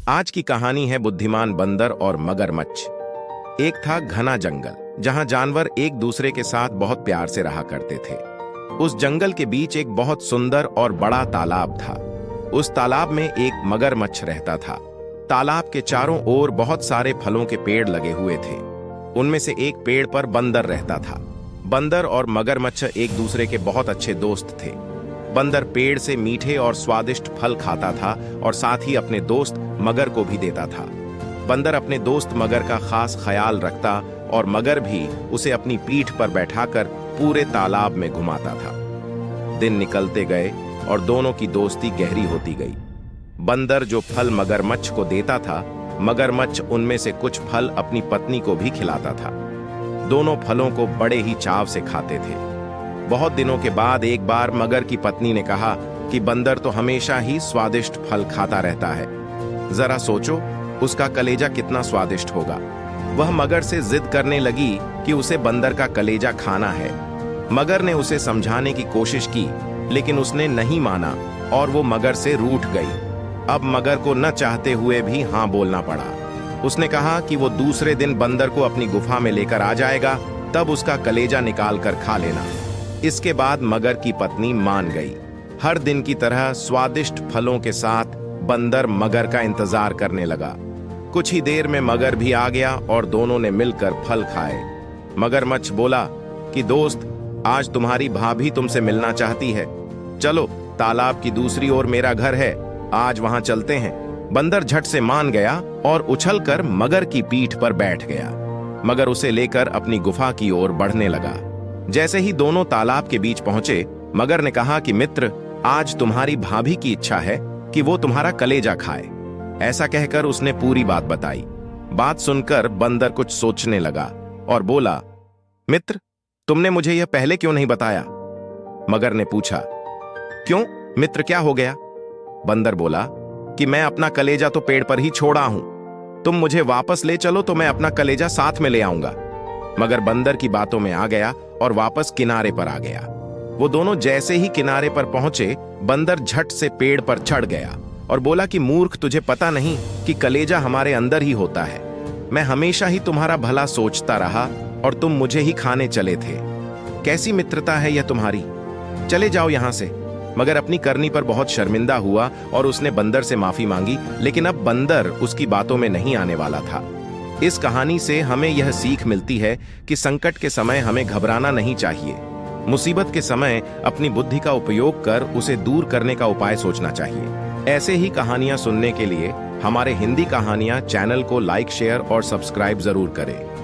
आज की कहानी है बुद्धिमान बंदर और मगरमच्छ। एक था घना जंगल जहां जानवर एक दूसरे के साथ बहुत प्यार से रहा करते थे। उस जंगल के बीच एक बहुत सुंदर और बड़ा तालाब था। उस तालाब में एक मगरमच्छ रहता था। तालाब के चारों ओर बहुत सारे फलों के पेड़ लगे हुए थे। उनमें से एक पेड़ पर बंदर रहता था। बंदर और मगरमच्छ एक दूसरे के बहुत अच्छे दोस्त थे। बंदर पेड़ से मीठे और स्वादिष्ट फल खाता था और साथ ही अपने दोस्त मगर को भी देता था। बंदर अपने दोस्त मगर का खास ख्याल रखता और मगर भी उसे अपनी पीठ पर बैठाकर पूरे तालाब में घुमाता था। दिन निकलते गए और दोनों की दोस्ती गहरी होती गई। बंदर जो फल मगरमच्छ को देता था, मगरमच्छ उनमें से कुछ फल अपनी पत्नी को भी खिलाता था। दोनों फलों को बड़े ही चाव से खाते थे। बहुत दिनों के बाद एक बार मगर की पत्नी ने कहा कि बंदर तो हमेशा ही स्वादिष्ट फल खाता रहता है। जरा सोचो, उसका कलेजा कितना स्वादिष्ट होगा। वह मगर से जिद करने लगी कि उसे बंदर का कलेजा खाना है। मगर ने उसे समझाने की कोशिश की, लेकिन उसने नहीं माना और वो मगर से रूठ गई। अब मगर को न चाहते हुए भी हाँ बोलना पड़ा। उसने कहा कि वो दूसरे दिन बंदर को अपनी गुफा में लेकर आ जाएगा, तब उसका कलेजा निकाल कर खा लेना। इसके बाद मगर की पत्नी मान गई। हर दिन की तरह स्वादिष्ट फलों के साथ बंदर मगर का इंतजार करने लगा। कुछ ही देर में मगर भी आ गया और दोनों ने मिलकर फल खाए। मगरमच्छ बोला कि दोस्त, आज तुम्हारी भाभी तुमसे मिलना चाहती है। चलो, तालाब की दूसरी ओर मेरा घर है, आज वहां चलते हैं। बंदर झट से मान गया और उछलकर मगर की पीठ पर बैठ गया। मगर उसे लेकर अपनी गुफा की ओर बढ़ने लगा। जैसे ही दोनों तालाब के बीच पहुंचे, मगर ने कहा कि मित्र, आज तुम्हारी भाभी की इच्छा है कि वो तुम्हारा कलेजा खाए। ऐसा कहकर उसने पूरी बात बताई। बात सुनकर बंदर कुछ सोचने लगा और बोला, मित्र, तुमने मुझे यह पहले क्यों नहीं बताया? मगर ने पूछा, क्यों मित्र, क्या हो गया? बंदर बोला कि मैं अपना कलेजा तो पेड़ पर ही छोड़ा हूं। तुम मुझे वापस ले चलो तो मैं अपना कलेजा साथ में ले आऊंगा। मगर बंदर की बातों में आ गया और वापस किनारे पर आ गया। वो दोनों जैसे ही किनारे पर पहुंचे, बंदर झट से पेड़ पर चढ़ गया और बोला कि मूर्ख, तुझे पता नहीं कि कलेजा हमारे अंदर ही होता है। मैं हमेशा ही तुम्हारा भला सोचता रहा और तुम मुझे ही खाने चले थे। कैसी मित्रता है यह तुम्हारी? चले जाओ यहां से। मगर अपनी करनी पर बहुत शर्मिंदा हुआ और उसने बंदर से माफी मांगी, लेकिन अब बंदर उसकी बातों में नहीं आने वाला था। इस कहानी से हमें यह सीख मिलती है कि संकट के समय हमें घबराना नहीं चाहिए। मुसीबत के समय अपनी बुद्धि का उपयोग कर उसे दूर करने का उपाय सोचना चाहिए। ऐसे ही कहानियां सुनने के लिए हमारे हिंदी कहानियां चैनल को लाइक, शेयर और सब्सक्राइब जरूर करें।